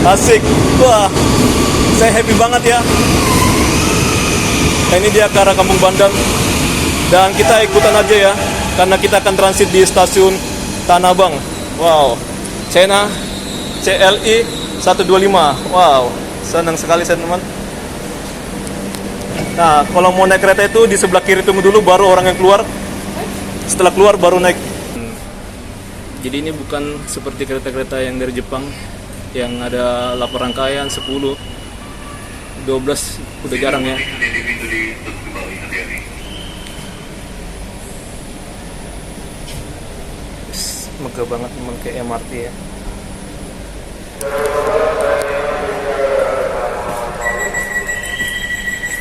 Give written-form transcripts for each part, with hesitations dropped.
Asik. Wah, saya happy banget ya. Ini dia ke arah Kampung Bandar. Dan kita ikutan aja ya, karena kita akan transit di stasiun Tanah Abang. Wow, China CLI 125. Wow, senang sekali saya teman. Nah, kalau mau naik kereta itu di sebelah kiri tunggu dulu, baru orang yang keluar. Setelah keluar baru naik. Jadi ini bukan seperti kereta-kereta yang dari Jepang yang ada 8 rangkaian, 10, 12 udah jarang ya. Megah banget memang kayak MRT ya.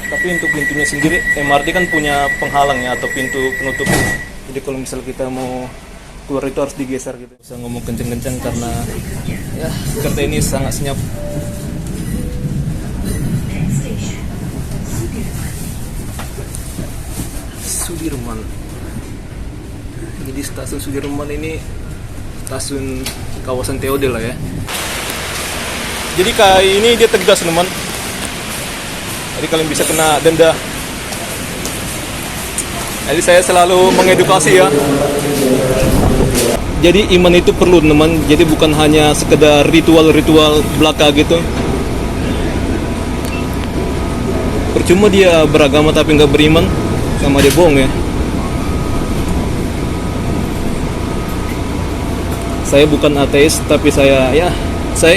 Tapi untuk pintunya sendiri MRT kan punya penghalang ya, atau pintu penutup. Jadi kalau misalnya kita mau keluar itu harus digeser gitu. Bisa ngomong kenceng-kenceng karena ya kereta ini sangat senyap. Sudirman. Jadi stasiun Sudirman ini stasiun kawasan TOD lah ya. Jadi kayak ini dia tegas teman. Jadi kalian bisa kena denda. Jadi saya selalu mengedukasi ya. Jadi iman itu perlu teman. Jadi bukan hanya sekedar ritual-ritual belaka gitu. Percuma dia beragama tapi nggak beriman, sama dia bohong ya. Saya bukan ateis tapi saya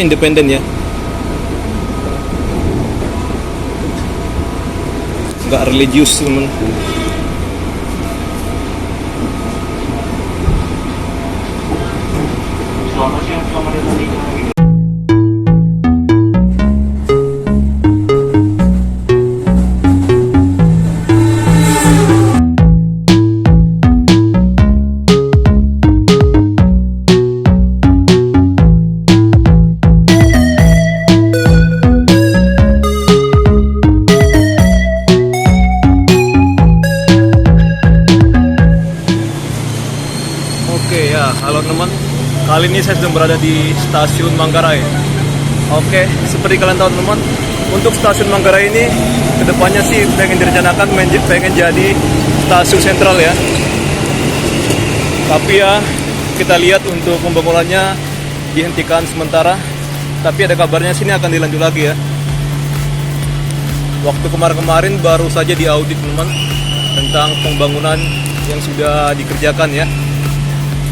independen ya. Nggak religius teman. Oke ya, halo teman. Kali ini saya sedang berada di stasiun Manggarai. Oke, seperti kalian tahu teman, untuk stasiun Manggarai ini kedepannya sih pengen direncanakan pengen jadi stasiun sentral ya. Tapi ya kita lihat untuk pembangunannya dihentikan sementara. Tapi ada kabarnya sini akan dilanjut lagi ya. Waktu kemarin baru saja diaudit teman tentang pembangunan yang sudah dikerjakan ya.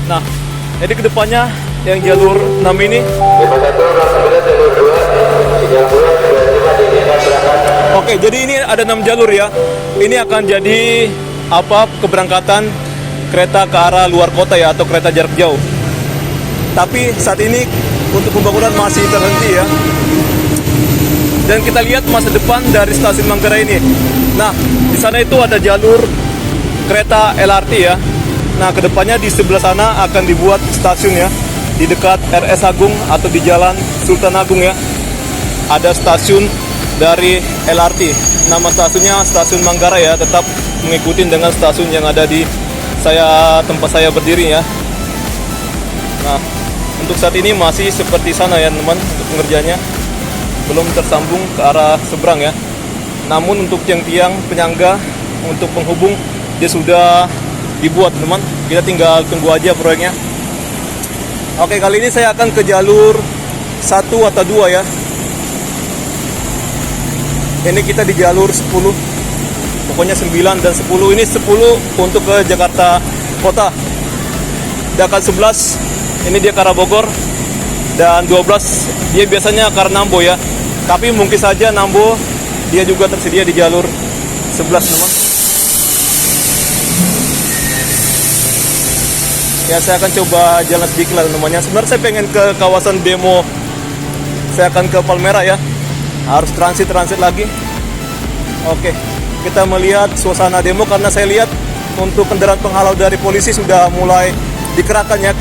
Nah, jadi kedepannya yang jalur 6 ini Oke, jadi ini ada 6 jalur ya. Ini akan jadi keberangkatan kereta ke arah luar kota ya, atau kereta jarak jauh. Tapi saat ini untuk pembangunan masih terhenti ya. Dan kita lihat masa depan dari stasiun Manggarai ini. Nah, di sana itu ada jalur kereta LRT ya. Nah, kedepannya di sebelah sana akan dibuat stasiun ya, di dekat RS Agung atau di Jalan Sultan Agung ya. Ada stasiun dari LRT. Nama stasiunnya Stasiun Manggarai ya, tetap mengikuti dengan stasiun yang ada di tempat saya berdiri ya. Nah, untuk saat ini masih seperti sana ya teman, untuk pengerjaannya belum tersambung ke arah seberang ya. Namun untuk tiang-tiang penyangga untuk penghubung dia sudah dibuat teman, kita tinggal tunggu aja proyeknya. Oke, kali ini saya akan ke jalur 1 atau 2 ya. Ini kita di jalur 10, pokoknya 9 dan 10. Ini 10 untuk ke Jakarta Kota. Sedangkan 11 ini dia ke arah Bogor, dan 12 dia biasanya ke arah Nambo ya. Tapi mungkin saja Nambo dia juga tersedia di jalur 11 teman. Ya, saya akan coba jalan sedikit lah namanya. Sebenarnya saya pengen ke kawasan demo. Saya akan ke Palmera ya. Harus transit lagi. Oke, kita melihat suasana demo karena saya lihat untuk kendaraan penghalau dari polisi sudah mulai dikerahkan ya.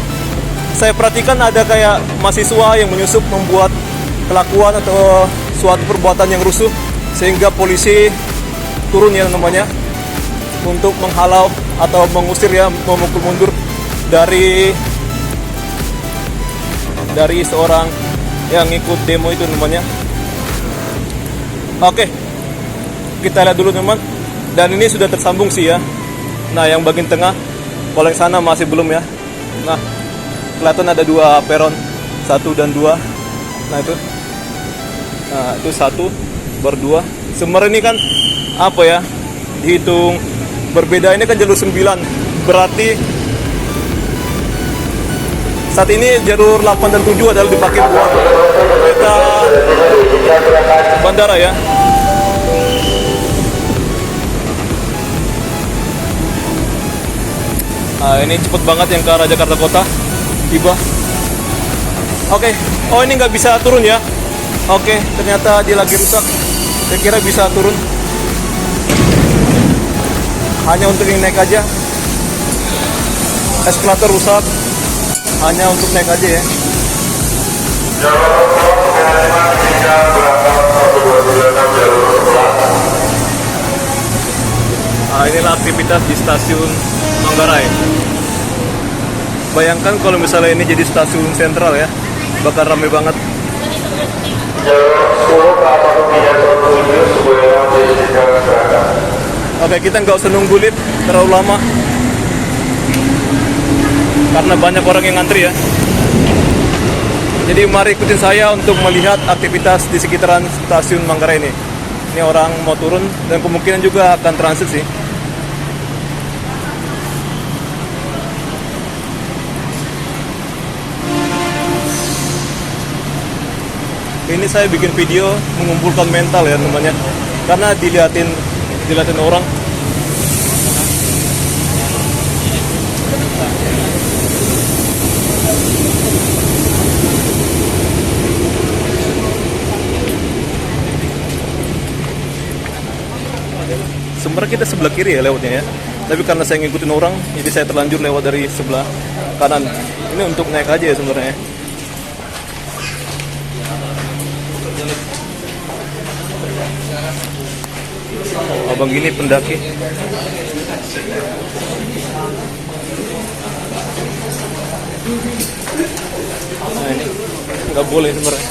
Saya perhatikan ada kayak mahasiswa yang menyusup membuat kelakuan atau suatu perbuatan yang rusuh, sehingga polisi turun ya namanya untuk menghalau atau mengusir ya, memukul mundur dari seorang yang ikut demo itu namanya. Oke, kita lihat dulu teman. Dan ini sudah tersambung sih ya. Nah, yang bagian tengah, kalau yang sana masih belum ya. Nah, kelihatan ada 2 peron, 1 dan 2. Nah itu, itu 1 berdua. Sebenarnya ini kan apa ya? Dihitung berbeda, ini kan jalur 9. Berarti saat ini jalur 8 dan 7 adalah dipakai buat kereta bandara ya. Nah, ini cepet banget yang ke arah Jakarta Kota tiba. Oke, oh ini nggak bisa turun ya. Oke, ternyata dia lagi rusak. Saya kira bisa turun. Hanya untuk yang naik aja. Eskalator rusak. Hanya untuk naik aja ya. Nah, inilah aktivitas di stasiun Manggarai. Bayangkan kalau misalnya ini jadi stasiun sentral ya, bakal rame banget. Oke, kita nggak usah nunggu lift terlalu lama karena banyak orang yang ngantri ya. Jadi mari ikutin saya untuk melihat aktivitas di sekitaran stasiun Manggarai ini. Ini orang mau turun dan kemungkinan juga akan transit sih. Ini saya bikin video mengumpulkan mental ya namanya, karena dilihatin orang. Sebenarnya kita sebelah kiri ya lewatnya ya, tapi karena saya ngikutin orang, jadi saya terlanjur lewat dari sebelah kanan. Ini untuk naik aja ya sebenarnya. Abang gini pendaki. Nah ini nggak boleh sebenarnya.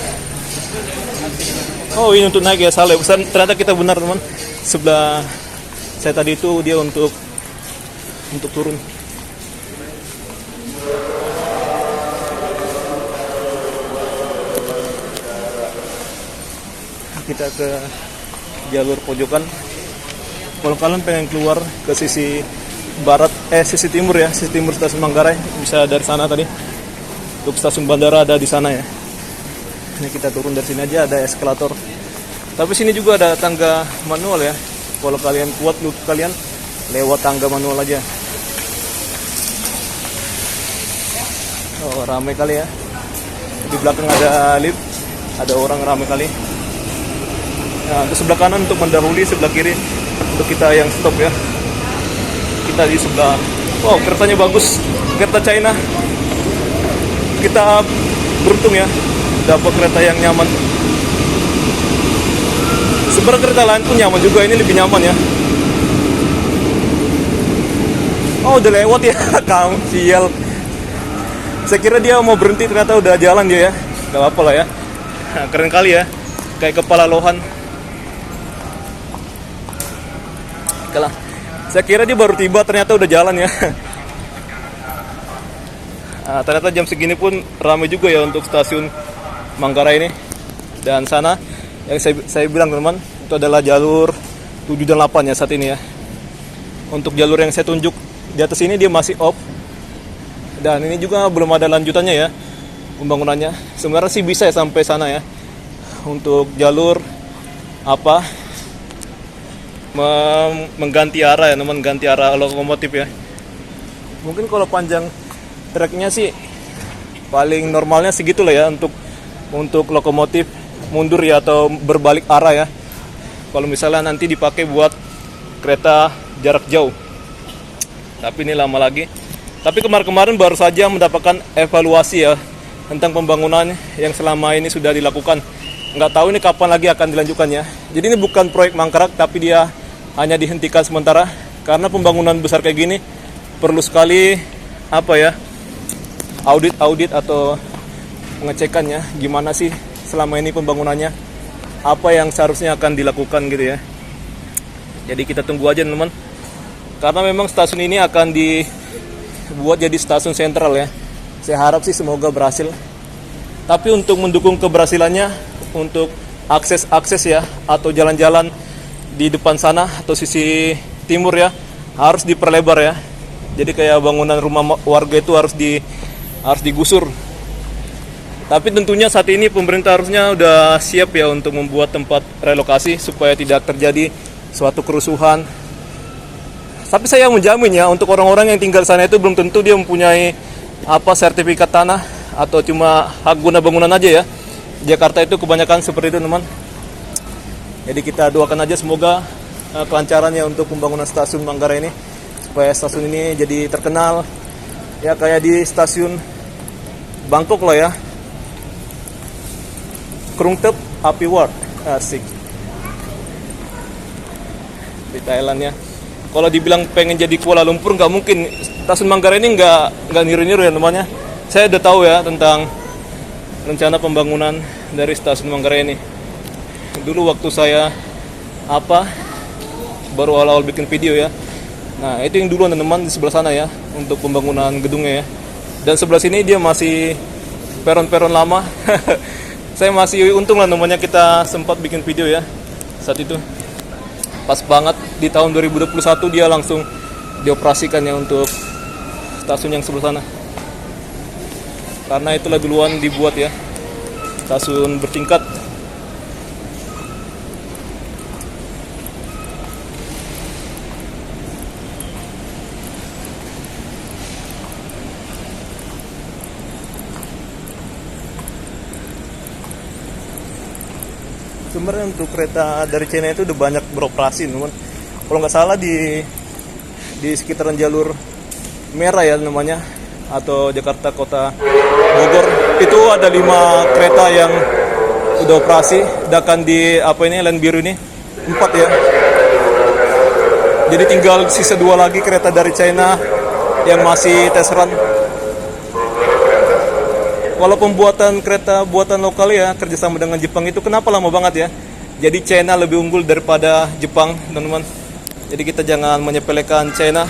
Oh ini untuk naik ya, salah. Ternyata kita benar teman. Sebelah saya tadi itu dia untuk turun. Kita ke jalur pojokan. Kalau kalian pengen keluar ke sisi barat, sisi timur ya, sisi timur stasiun Manggarai, bisa dari sana tadi. Untuk stasiun bandara ada di sana ya. Ini kita turun dari sini aja, ada eskalator. Tapi sini juga ada tangga manual ya. Kalau kalian kuat, kalian lewat tangga manual aja. Oh, ramai kali ya. Di belakang ada lift, ada orang ramai kali. Nah, ke sebelah kanan untuk mendahului, sebelah kiri untuk kita yang stop ya. Kita di sebelah. Wow, keretanya bagus, kereta China. Kita beruntung ya, dapat kereta yang nyaman. Sebenarnya kereta lain pun nyaman juga, ini lebih nyaman ya. Oh, udah lewat ya, kamu sial. Saya kira dia mau berhenti, ternyata udah jalan dia ya. Gak apa-apa lah ya. Nah, keren kali ya, kayak kepala lohan. Kalah. Saya kira dia baru tiba, ternyata udah jalan ya. Nah, ternyata jam segini pun ramai juga ya untuk stasiun Manggarai ini. Dan sana yang saya bilang teman, itu adalah jalur 7 dan 8 ya saat ini ya. Untuk jalur yang saya tunjuk di atas ini dia masih off. Dan ini juga belum ada lanjutannya ya pembangunannya. Sebenarnya sih bisa ya sampai sana ya. Untuk jalur apa? Mengganti arah ya, mengganti arah lokomotif ya. Mungkin kalau panjang treknya sih paling normalnya segitulah ya untuk lokomotif mundur ya atau berbalik arah ya. Kalau misalnya nanti dipakai buat kereta jarak jauh. Tapi ini lama lagi. Tapi kemarin baru saja mendapatkan evaluasi ya tentang pembangunan yang selama ini sudah dilakukan. Nggak tahu ini kapan lagi akan dilanjutkan ya. Jadi ini bukan proyek mangkrak, tapi dia hanya dihentikan sementara karena pembangunan besar kayak gini perlu sekali audit atau pengecekannya gimana sih selama ini pembangunannya, apa yang seharusnya akan dilakukan gitu ya. Jadi kita tunggu aja teman-teman, karena memang stasiun ini akan dibuat jadi stasiun sentral ya. Saya harap sih semoga berhasil. Tapi untuk mendukung keberhasilannya, untuk akses ya, atau jalan-jalan di depan sana atau sisi timur ya, harus diperlebar ya. Jadi kayak bangunan rumah warga itu harus digusur. Tapi tentunya saat ini pemerintah harusnya udah siap ya untuk membuat tempat relokasi supaya tidak terjadi suatu kerusuhan. Tapi saya menjamin ya, untuk orang-orang yang tinggal sana itu belum tentu dia mempunyai sertifikat tanah atau cuma hak guna bangunan aja ya. Jakarta itu kebanyakan seperti itu teman. Jadi kita doakan aja semoga kelancarannya untuk pembangunan stasiun Manggarai ini, supaya stasiun ini jadi terkenal ya, kayak di stasiun Bangkok lah ya, Krungtep Api Ward, asik di Thailand ya. Kalau dibilang pengen jadi Kuala Lumpur nggak mungkin. Stasiun Manggarai ini nggak niru-niru ya temannya. Saya udah tahu ya tentang rencana pembangunan dari stasiun Manggarai ini. Dulu waktu saya baru awal-awal bikin video ya. Nah itu yang dulu teman-teman di sebelah sana ya, untuk pembangunan gedungnya ya. Dan sebelah sini dia masih peron-peron lama. Saya masih untung lah namanya kita sempat bikin video ya saat itu. Pas banget di tahun 2021 dia langsung dioperasikan ya untuk stasiun yang sebelah sana. Karena itulah duluan dibuat ya, stasiun bertingkat. Sebenarnya untuk kereta dari China itu udah banyak beroperasi teman. Kalau nggak salah di sekitaran jalur merah ya namanya, atau Jakarta Kota Bogor itu ada 5 kereta yang udah operasi. Sedangkan di line biru ini 4 ya. Jadi tinggal sisa 2 lagi kereta dari China yang masih tes run. Kalau pembuatan kereta buatan lokal ya, kerjasama dengan Jepang itu kenapa lama banget ya. Jadi China lebih unggul daripada Jepang teman-teman. Jadi kita jangan menyepelekan China.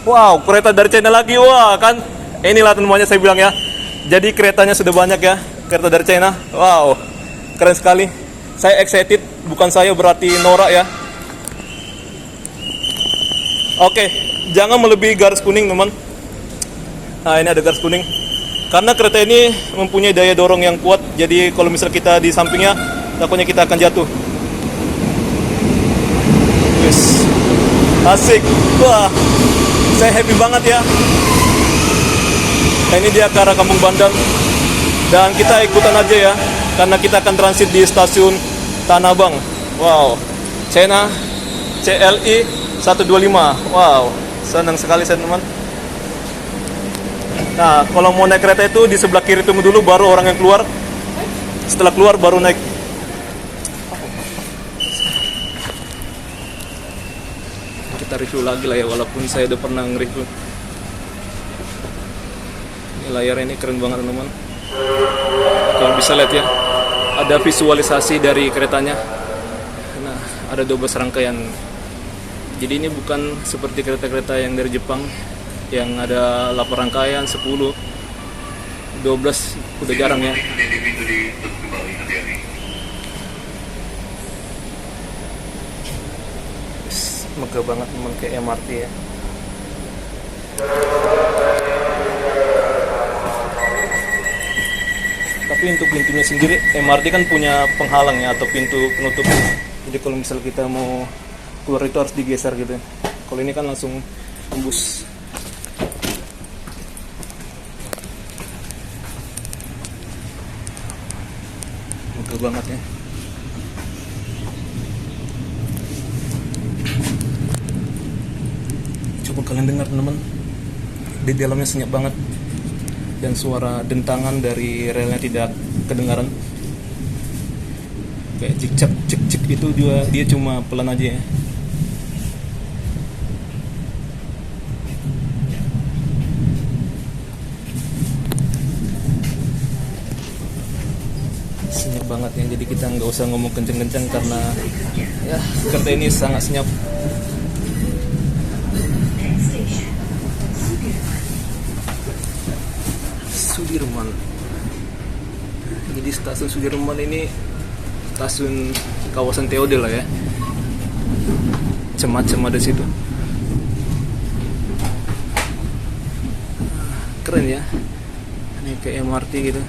Wow, kereta dari China lagi. Wah kan, inilah teman-temannya saya bilang ya. Jadi keretanya sudah banyak ya, kereta dari China. Wow, keren sekali. Saya excited, bukan saya berarti norak ya. Oke, jangan melebihi garis kuning teman. Nah ini ada garis kuning. Karena kereta ini mempunyai daya dorong yang kuat. Jadi kalau misal kita di sampingnya, takutnya kita akan jatuh. Yes. Asik. Wah, saya happy banget ya. Nah, ini dia ke arah Kampung Bandan. Dan kita ikutan aja ya, karena kita akan transit di stasiun Tanah Abang. Wow, China CLI 125. Wow, senang sekali saya teman. Nah, kalau mau naik kereta itu di sebelah kiri tunggu dulu, baru orang yang keluar. Setelah keluar baru naik. Kita review lagi lah ya, walaupun saya udah pernah nge-review. Ini layar ini keren banget teman-teman. Kalau bisa lihat ya, ada visualisasi dari keretanya. Nah, ada 12 rangkaian. Jadi ini bukan seperti kereta-kereta yang dari Jepang yang ada 8 rangkaian, 10, 12 udah jarang ya. Megah banget memang kayak MRT ya. Tapi untuk pintunya sendiri, MRT kan punya penghalang ya, atau pintu penutup. Jadi kalau misal kita mau keluar itu harus digeser gitu. Kalau ini kan langsung tembus. Megah banget ya. Coba kalian dengar teman-teman, di dalamnya senyap banget dan suara dentangan dari relnya tidak kedengaran. Kayak cik cik cik cik itu juga dia cuma pelan aja ya. senyap banget ya. Jadi kita nggak usah ngomong kenceng-kenceng karena ya kereta ini sangat senyap. Sudirman. Jadi stasiun Sudirman ini stasiun kawasan TOD lah ya. Cemat-cemat di situ. Keren ya. Ini kayak MRT gitu.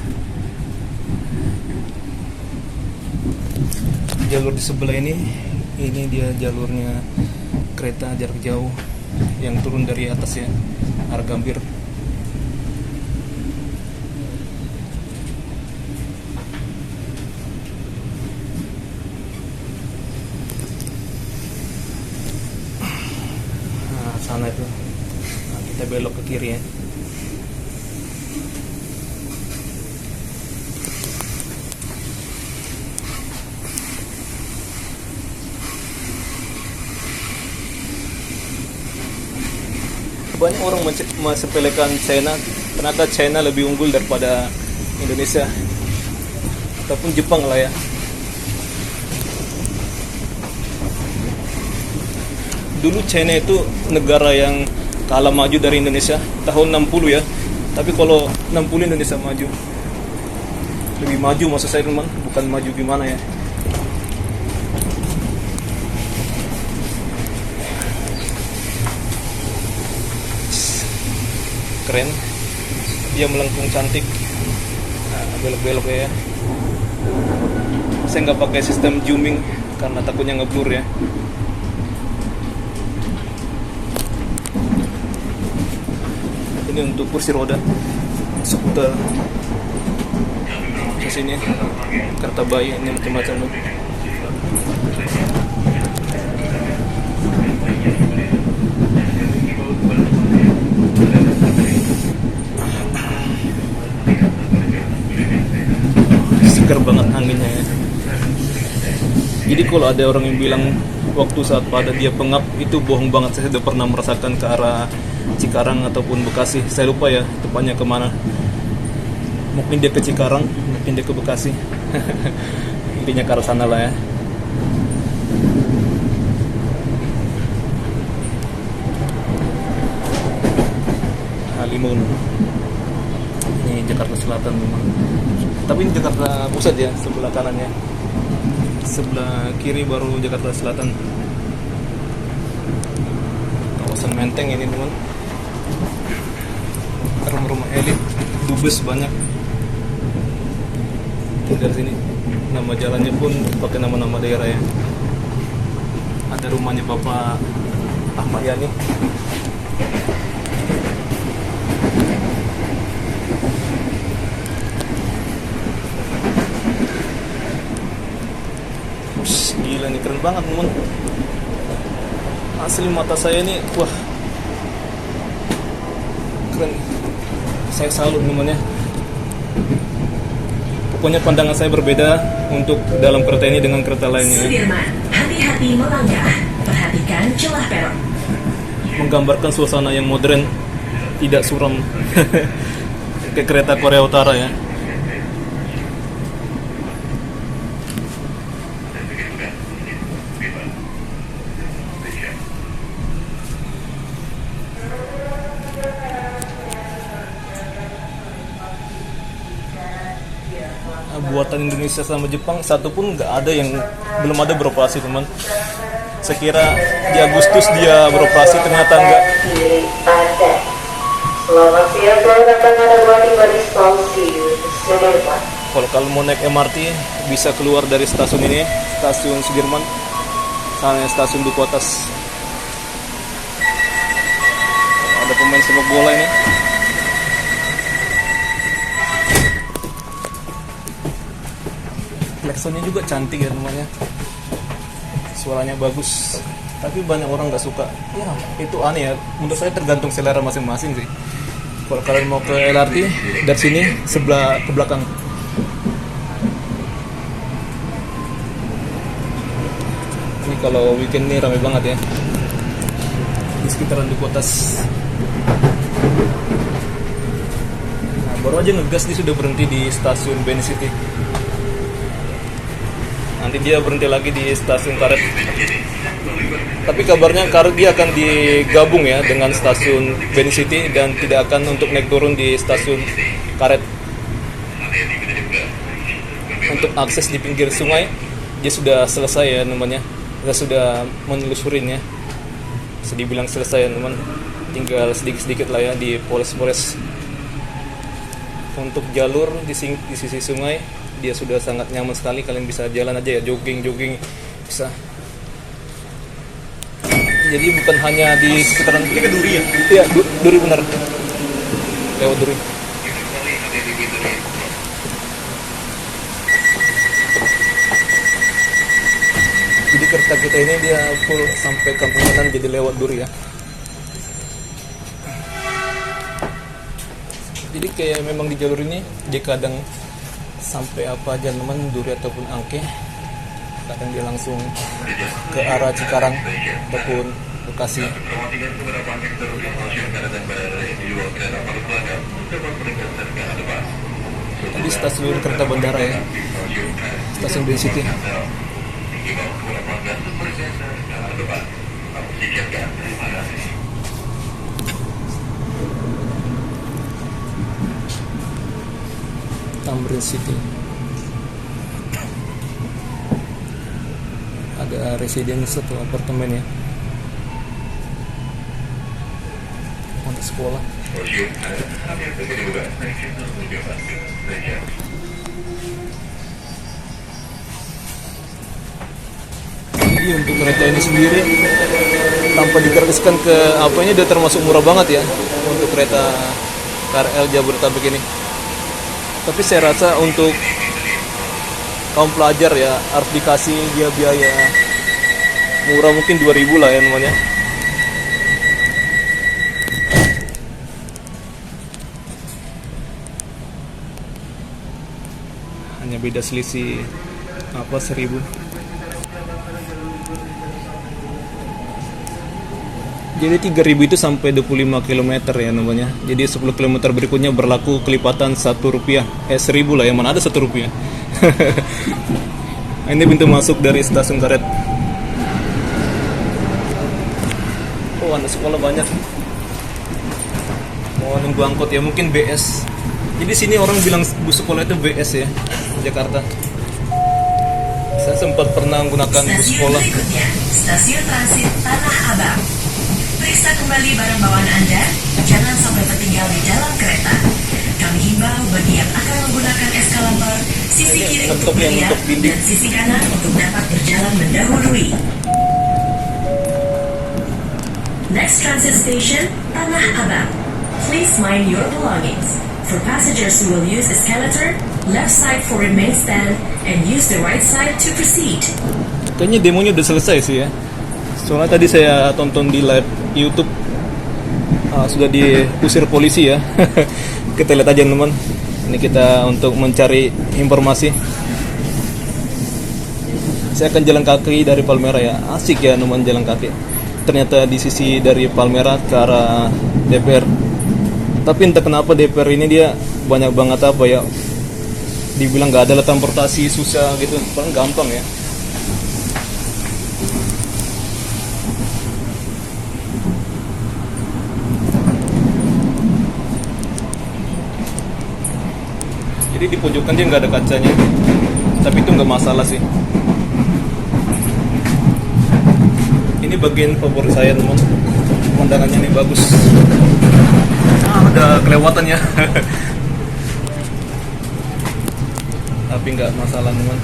Jalur di sebelah ini dia jalurnya kereta jarak jauh yang turun dari atas ya, arah Gambir. Nah, sana itu. Nah, kita belok ke kiri ya. Banyak orang mensepelekan China, ternyata China lebih unggul daripada Indonesia ataupun Jepang lah ya. Dulu China itu negara yang kalah maju dari Indonesia tahun 60 ya. Tapi kalau 60 Indonesia maju, lebih maju maksud saya teman, bukan maju gimana ya. Keren, dia melengkung cantik. Nah, belok-belok ya. Saya nggak pakai sistem zooming karena takutnya ngeblur ya. Ini untuk kursi roda, skuter. Di sini kereta bayi, ini macam-macam loh. Segar banget anginnya ya. Jadi kalau ada orang yang bilang waktu saat pada dia pengap, itu bohong banget. Saya sudah pernah merasakan ke arah Cikarang ataupun Bekasi. Saya lupa ya tepatnya kemana. Mungkin dia ke Cikarang, mungkin dia ke Bekasi. Intinya ke arah sana lah ya. Halimun. Ini Jakarta Selatan memang. Tapi ini Jakarta Pusat ya, sebelah kanannya. Sebelah kiri baru Jakarta Selatan. Kawasan Menteng ini teman. Rumah-rumah elit, dubes banyak. Tinggal sini. Nama jalannya pun pakai nama-nama daerah ya. Ada rumahnya Bapak Ahmad Yani. Gila nih, keren banget teman. Asli mata saya nih, wah keren. Saya salut teman ya. Pokoknya pandangan saya berbeda untuk dalam kereta ini dengan kereta lainnya. Sudirman, hati-hati melanggar. Perhatikan celah peron. Menggambarkan suasana yang modern, tidak suram. Kayak kereta Korea Utara ya. Buatan Indonesia sama Jepang satu pun nggak ada yang belum ada beroperasi teman. Sekira di Agustus dia beroperasi, ternyata enggak. Selamat siang, selamat datang Anda tiba di stasiun Sudirman. Kalau mau naik MRT bisa keluar dari stasiun ini, stasiun Sudirman, sana stasiun Duku Atas. Ada pemain sepak bola ini. Klaksonnya juga cantik ya namanya, suaranya bagus, tapi banyak orang nggak suka. Ya itu aneh ya, menurut saya tergantung selera masing-masing sih. Kalau kalian mau ke LRT dari sini sebelah ke belakang. Ini kalau weekend ini ramai banget ya di sekitaran Duku Atas. Nah, baru aja ngegas nih sudah berhenti di stasiun Beni City. Nanti dia berhenti lagi di stasiun Karet. Tapi kabarnya Karet dia akan digabung ya dengan stasiun Ben City dan tidak akan untuk naik turun di stasiun Karet. Untuk akses di pinggir sungai dia sudah selesai ya namanya. Kita sudah menelusurin ya. Bisa dibilang selesai ya teman. Tinggal sedikit-sedikit lah ya di poles-poles. Untuk jalur di sisi sungai dia sudah sangat nyaman sekali, kalian bisa jalan aja ya, jogging bisa. Jadi bukan hanya di sekitaran ini ke Duri ya? Iya, Duri benar. Lewat Duri. Jadi kereta kita ini dia full sampai Kampung Menan, jadi lewat Duri ya. Jadi kayak memang di jalur ini dia kadang sampai apa aja teman, Duri ataupun Angke, kadang dia langsung ke arah Cikarang ataupun Bekasi. Tadi stasiun kereta bandara ya, stasiun Ben City. Tamrin City. Ada residence atau apartemen ya untuk sekolah. Jadi untuk kereta ini sendiri tanpa digratiskan ke apanya udah termasuk murah banget ya untuk kereta KRL Jabodetabek ini. Tapi saya rasa untuk kaum pelajar ya harus dikasih dia biaya murah, mungkin 2.000 lah ya namanya. Hanya beda selisih 1.000. Jadi 3.000 itu sampai 25 km ya namanya. Jadi 10 km berikutnya berlaku kelipatan Rp1. 1.000 lah ya, mana ada Rp1. Ini pintu masuk dari stasiun Karet. Oh, anak sekolah banyak. Mau nunggu angkot ya, mungkin BS. Jadi sini orang bilang bus sekolah itu BS ya, Jakarta. Saya sempat pernah menggunakan bus sekolah. Berikutnya, stasiun transit Tanah Abang. Periksa kembali barang bawaan Anda, jangan sampai tertinggal di dalam kereta. Kami himbau bagi yang akan menggunakan eskalator, sisi kiri untuk melihat dan sisi kanan untuk dapat berjalan mendahului. Next transit station, Tanah Abang. Please mind your belongings. For passengers who will use escalator, left side for remain stand and use the right side to proceed. Kayaknya demonya udah selesai sih ya. Soalnya tadi saya tonton di live YouTube, sudah diusir polisi ya. Kita lihat aja teman. Ini kita untuk mencari informasi. Saya akan jalan kaki dari Palmerah ya. Asik ya teman jalan kaki. Ternyata di sisi dari Palmerah ke arah DPR. Tapi entah kenapa DPR ini dia banyak banget apa ya. Dibilang nggak ada transportasi, susah gitu. Paling gampang ya. Jadi di pojokan dia nggak ada kacanya, tapi itu nggak masalah sih. Ini bagian favorit saya teman, pemandangannya ini bagus. Udah kelewatan ya. Tapi nggak masalah teman.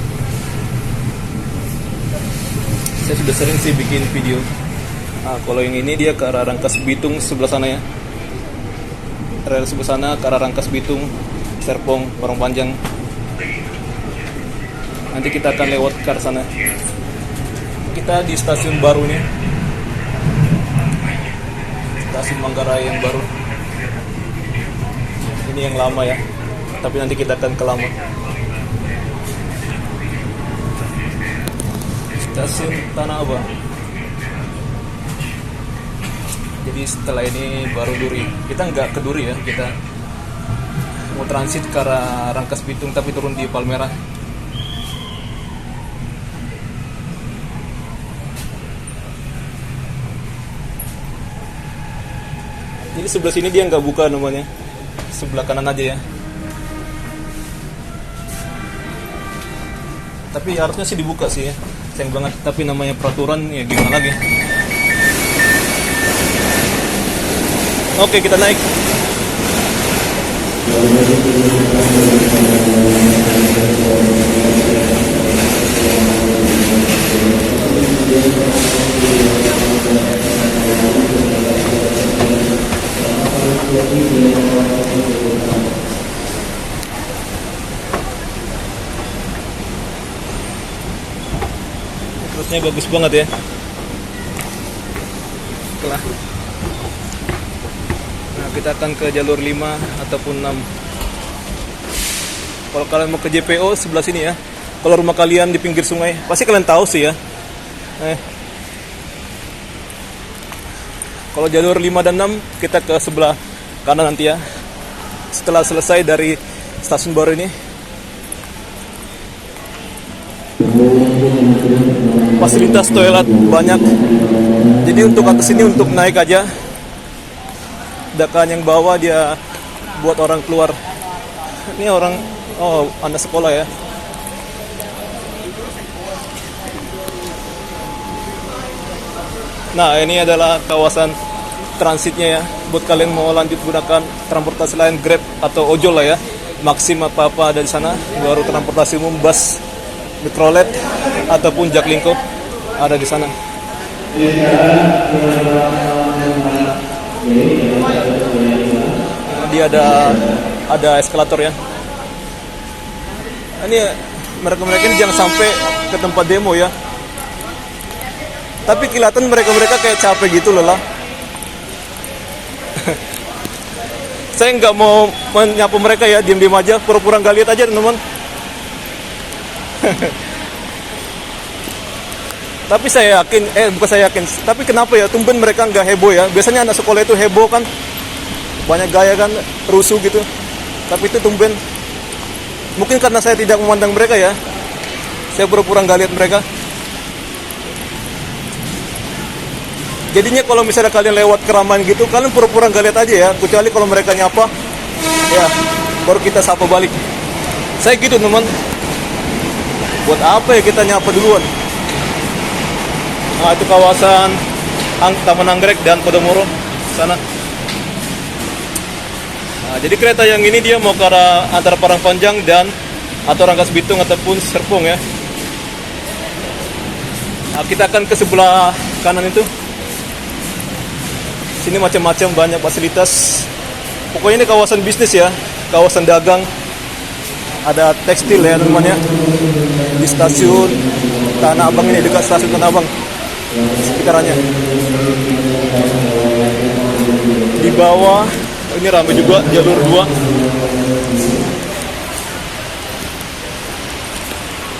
Saya sudah sering sih bikin video. Kalau yang ini dia ke arah Rangkas Bitung sebelah sana ya. Rel sebelah sana ke arah Rangkas Bitung, Serpong, Parung Panjang. Nanti kita akan lewat ke arah sana. Kita di stasiun baru nih, stasiun Manggarai yang baru. Ini yang lama ya, tapi nanti kita akan ke lama. Stasiun Tanah Abang. Jadi setelah ini baru Duri. Kita nggak ke Duri ya, kita mau transit ke arah Rangkas Bitung tapi turun di Palmerah. Jadi sebelah sini dia nggak buka namanya, sebelah kanan aja ya. Tapi harusnya sih dibuka sih ya, sayang banget. Tapi namanya peraturan ya, gimana lagi. Oke, kita naik. Terusnya bagus banget ya. Setelah kita akan ke jalur 5 ataupun 6. Kalau kalian mau ke JPO sebelah sini ya. Kalau rumah kalian di pinggir sungai, pasti kalian tahu sih ya. Kalau jalur 5 dan 6 kita ke sebelah kanan nanti ya. Setelah selesai dari stasiun baru ini. Fasilitas toilet banyak. Jadi untuk atas ini untuk naik aja. Sedangkan yang bawah dia buat orang keluar. Ini orang, anak sekolah ya. Nah, ini adalah kawasan transitnya ya. Buat kalian mau lanjut gunakan transportasi lain, Grab atau ojol lah ya. Maxim apa-apa ada di sana. Baru transportasi umum, bus, mikrolet ataupun Jaklingko ada di sana. Dia ada eskalator ya. Ini mereka ini jangan sampai ke tempat demo ya. Tapi kelihatan mereka kayak capek gitu loh lah. Saya nggak mau menyapa mereka ya, diam-diam aja, pura-pura nggak lihat aja teman-teman. Tapi saya yakin, bukan saya yakin, tapi kenapa ya tumben mereka nggak heboh ya? Biasanya anak sekolah itu heboh kan, banyak gaya kan, rusuh gitu. Tapi itu tumben. Mungkin karena saya tidak memandang mereka ya, saya pura-pura nggak lihat mereka. Jadinya kalau misalnya kalian lewat keramaian gitu, kalian pura-pura nggak lihat aja ya, kecuali kalau mereka nyapa, ya baru kita sapa balik. Saya gitu teman. Buat apa ya kita nyapa duluan? Nah, itu kawasan Taman Anggrek dan Podomoro sana. Nah, jadi kereta yang ini dia mau ke arah antara Parangpanjang dan atau Rangkas Bitung ataupun Serpong ya. Nah, kita akan ke sebelah kanan itu. Sini macam-macam banyak fasilitas. Pokoknya ini kawasan bisnis ya, kawasan dagang. Ada tekstil ya teman-teman ya. Di stasiun Tanah Abang ini, dekat stasiun Tanah Abang. Sekitarannya. Di bawah ini ramai juga jalur 2.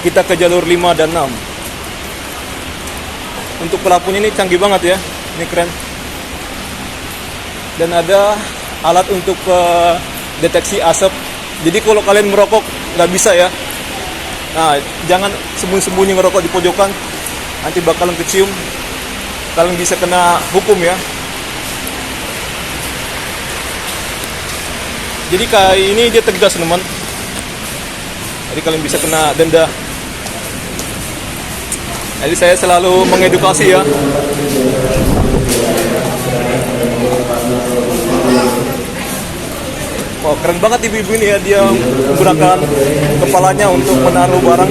Kita ke jalur 5 dan 6. Untuk pelapun ini canggih banget ya. Ini keren. Dan ada alat untuk deteksi asap. Jadi kalau kalian merokok nggak bisa ya. Nah, jangan sembunyi-sembunyi ngerokok di pojokan. Nanti bakalan kecium. Kalian bisa kena hukum ya. Jadi kayak ini dia tegas teman. Jadi kalian bisa kena denda. Jadi saya selalu mengedukasi ya. Oh, keren banget ibu-ibu ini ya, dia menggunakan kepalanya untuk menaruh barang.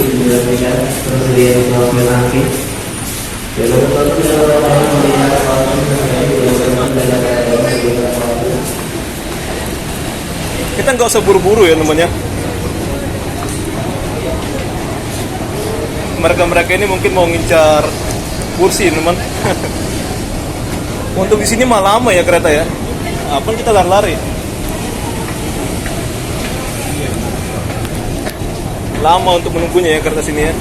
Kita nggak usah buru-buru ya namanya. Mereka ini mungkin mau ngincar kursi teman. Untuk di sini mah lama ya kereta ya. Apa kita lari-lari? Lama untuk menunggunya ya kereta sini ya.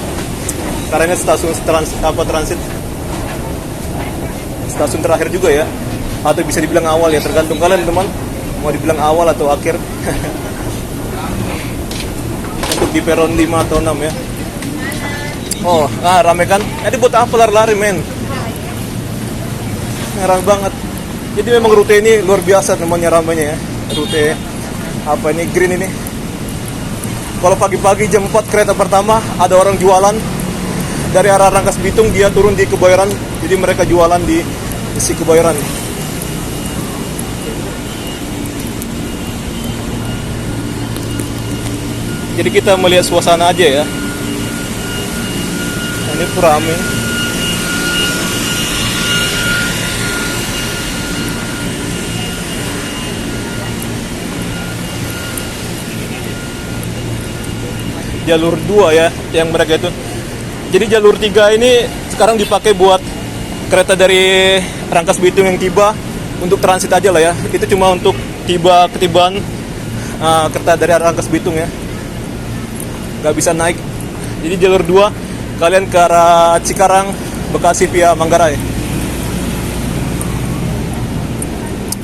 Karena stasiun transit. Stasiun terakhir juga ya. Atau bisa dibilang awal ya, tergantung kalian teman. Mau dibilang awal atau akhir. Untuk di peron 5 atau 6 ya. Oh, rame kan? Ini buat apa lari-lari men? Ngarang banget. Jadi memang rute ini luar biasa namanya, ramainya ya. Rute apa ini, green ini. Kalau pagi-pagi jam 4 kereta pertama ada orang jualan dari arah Rangkas Bitung, dia turun di Kebayoran. Jadi mereka jualan di isi Kebayoran. Jadi kita melihat suasana aja ya. Nah, ini pun rame. Jalur 2 ya yang mereka itu. Jadi jalur 3 ini sekarang dipakai buat kereta dari Rangkas Bitung yang tiba untuk transit aja lah ya. Itu cuma untuk ketibaan kereta dari Rangkas Bitung ya. Nggak bisa naik. Jadi jalur 2 kalian ke arah Cikarang, Bekasi via Manggarai.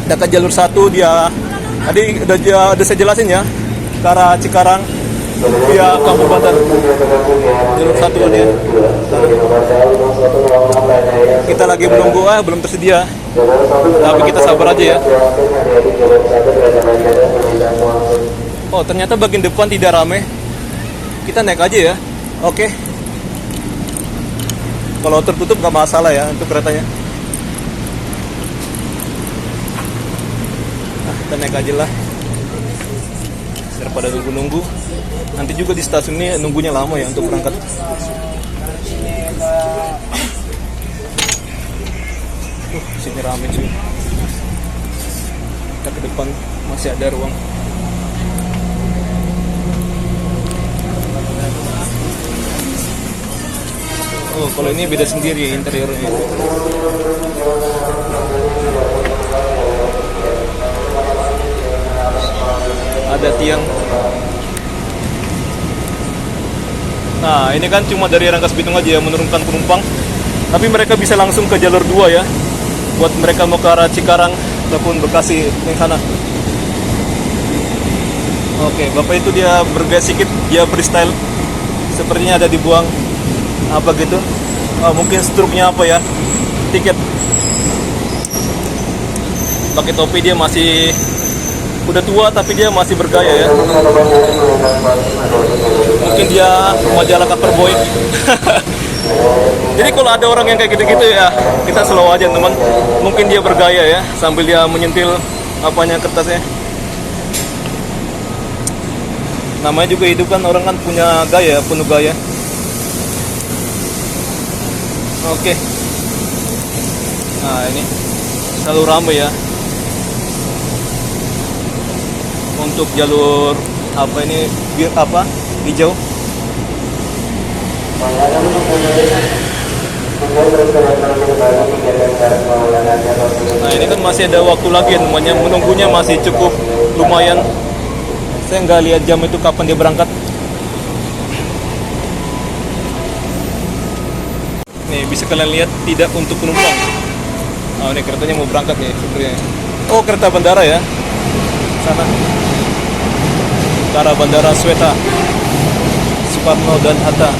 Dekat jalur 1 dia tadi udah saya jelasin ya, ke arah Cikarang via Kampung Banten. Jalur 1 dia. Kita lagi menunggu, belum tersedia. Tapi kita sabar aja ya. Oh, ternyata bagian depan tidak ramai. Kita naik aja ya. Oke. Kalau tertutup nggak masalah ya untuk keretanya. Nah, kita naik aja lah. Daripada nunggu-nunggu. Nanti juga di stasiun ini nunggunya lama ya untuk berangkat. Sini rame cuy. Kita ke depan masih ada ruang. Oh, kalau ini beda sendiri interiornya. Ada tiang. Nah, ini kan cuma dari Rangkas Bitung aja ya menurunkan penumpang. Tapi mereka bisa langsung ke jalur 2 ya. Buat mereka mau ke arah Cikarang ataupun Bekasi yang sana. Oke, Bapak itu dia bergaya sedikit, dia freestyle. Sepertinya ada dibuang apa gitu. Mungkin struknya apa ya? Tiket. Pakai topi, dia masih udah tua tapi dia masih bergaya ya. Mungkin dia majalah Coverboy. Jadi kalau ada orang yang kayak gitu-gitu ya, kita slow aja teman. Mungkin dia bergaya ya, sambil dia menyentil apanya, kertasnya. Namanya juga hidup kan, orang kan punya gaya, penuh gaya. Oke. Nah ini selalu ramai ya. Untuk jalur apa ini, hijau. Nah ini kan masih ada waktu lagi namanya, menunggunya masih cukup lumayan. Saya nggak lihat jam itu kapan dia berangkat. Nih bisa kalian lihat, tidak untuk penumpang. Oh ini keretanya mau berangkat nih supirnya. Oh kereta bandara ya, sana ke arah Bandara Sweta, Soekarno dan Hatta.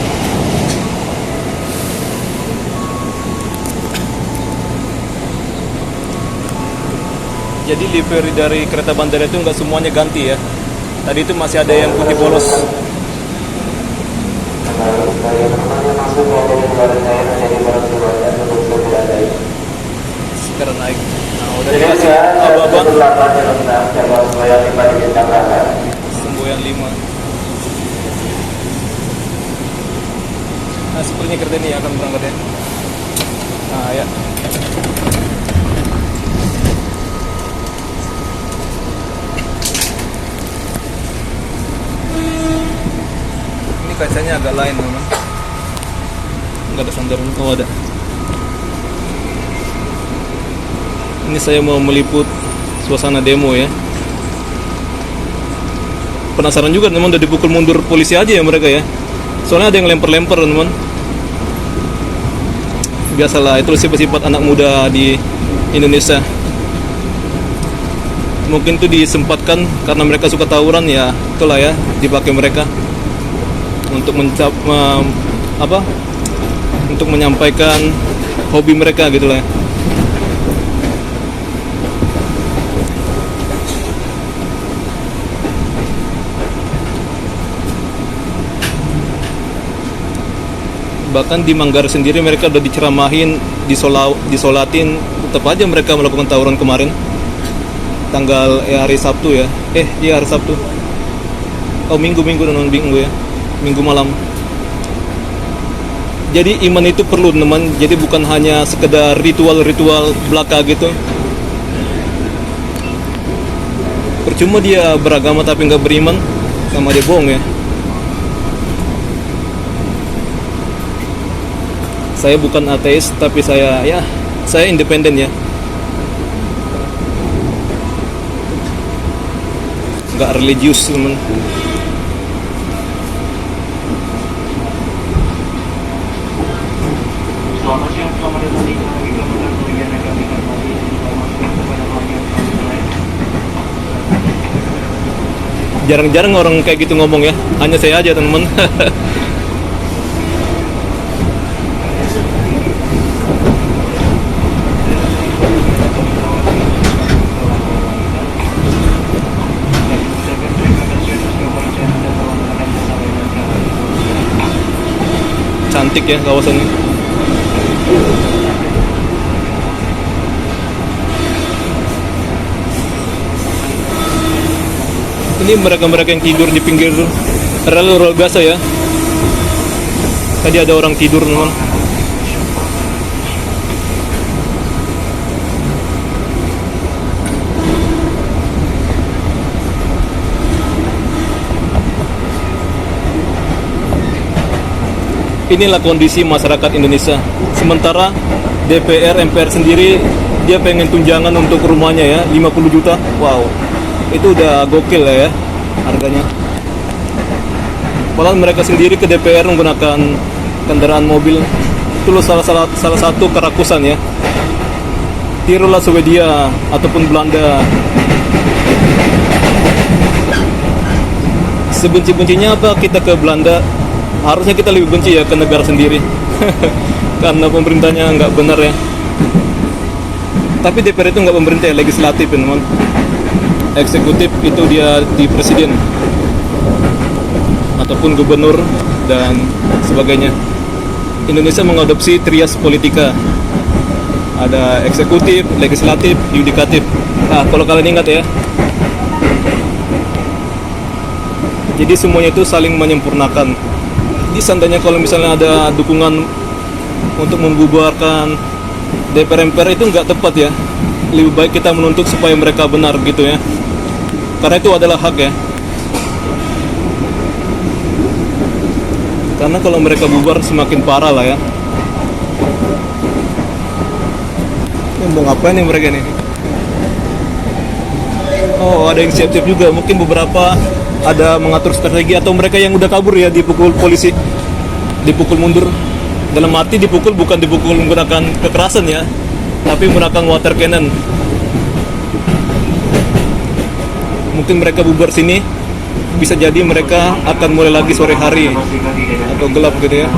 Jadi livery dari kereta bandara itu nggak semuanya ganti ya. Tadi itu masih ada yang putih polos. Sekarang naik. Nah, udah dikasih abang-abang. Semboyan 5. Nah, sepertinya kereta ini akan berangkat ya. Nah, ya. Ini kacanya agak lain memang. Enggak ada sandaran. Oh, ada. Ini saya mau meliput suasana demo ya. Penasaran juga teman, udah dipukul mundur polisi aja ya mereka ya. Soalnya ada yang lempar-lempar teman. Biasalah, itu sifat-sifat anak muda di Indonesia. Mungkin itu disempatkan karena mereka suka tawuran ya, itulah ya dipakai mereka untuk untuk menyampaikan hobi mereka gitu lah ya. Bahkan di Manggarai sendiri mereka udah diceramahin, disolatin, tetap aja mereka melakukan tawuran kemarin. Hari Sabtu ya. Iya hari Sabtu. Oh minggu ya. Minggu malam. Jadi iman itu perlu teman. Jadi bukan hanya sekedar ritual-ritual belaka gitu. Percuma dia beragama tapi nggak beriman, sama dia bohong ya. Saya bukan ateis tapi saya independen ya. Nggak religius teman. Selamat siang, selamat datang di kilometer kemudian kami kembali informasikan kepada pelanggan lain. Jarang-jarang orang kayak gitu ngomong ya. Hanya saya aja teman. Cantik ya kawasannya. Ini mereka-mereka yang tidur di pinggir rel biasa ya. Tadi ada orang tidur teman. Inilah kondisi masyarakat Indonesia. Sementara DPR, MPR sendiri dia pengen tunjangan untuk rumahnya ya, 50 juta. Wow. Itu udah gokil ya harganya. Padahal mereka sendiri ke DPR menggunakan kendaraan mobil. Itu loh salah satu kerakusan ya. Tirulah Swedia ataupun Belanda. Sebenci-bencinya apa kita ke Belanda, harusnya kita lebih benci ya ke negara sendiri. Karena pemerintahnya nggak benar ya. Tapi DPR itu nggak pemerintah ya, legislatif ya teman. Eksekutif itu dia di presiden ataupun gubernur dan sebagainya. Indonesia mengadopsi trias politika. Ada eksekutif, legislatif, yudikatif. Nah, kalau kalian ingat ya. Jadi semuanya itu saling menyempurnakan. Jadi seandainya kalau misalnya ada dukungan untuk membubarkan DPR MPR itu nggak tepat ya. Lebih baik kita menuntut supaya mereka benar gitu ya. Karena itu adalah hak ya. Karena kalau mereka bubar semakin parah lah ya. Ini mau ngapain nih mereka nih? Oh, ada yang siap-siap juga. Mungkin beberapa ada mengatur strategi atau mereka yang udah kabur ya dipukul polisi, dipukul mundur. Dalam arti dipukul bukan dipukul menggunakan kekerasan ya, tapi menggunakan water cannon. Mungkin mereka bubar sini, bisa jadi mereka akan mulai lagi sore hari atau gelap gitu ya.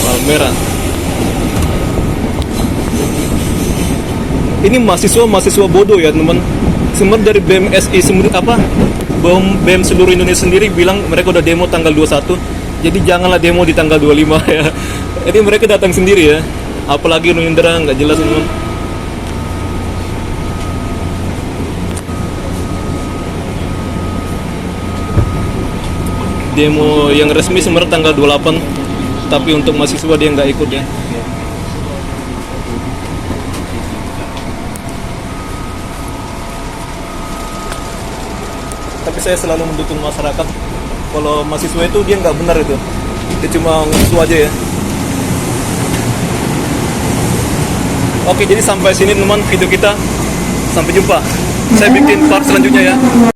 Palmera. Ini mahasiswa bodoh ya teman. Sebenarnya dari BMSI BEM seluruh Indonesia sendiri bilang mereka udah demo tanggal 21. Jadi janganlah demo di tanggal 25 ya. Jadi mereka datang sendiri ya. Apalagi Indra nggak jelas teman. Demo yang resmi sebenarnya tanggal 28. Tapi untuk mahasiswa dia nggak ikut ya. Tapi saya selalu mendukung masyarakat. Kalau mahasiswa itu dia nggak benar itu, dia cuma ngusu aja ya. Oke, jadi sampai sini teman video kita. Sampai jumpa. Saya bikin part selanjutnya ya.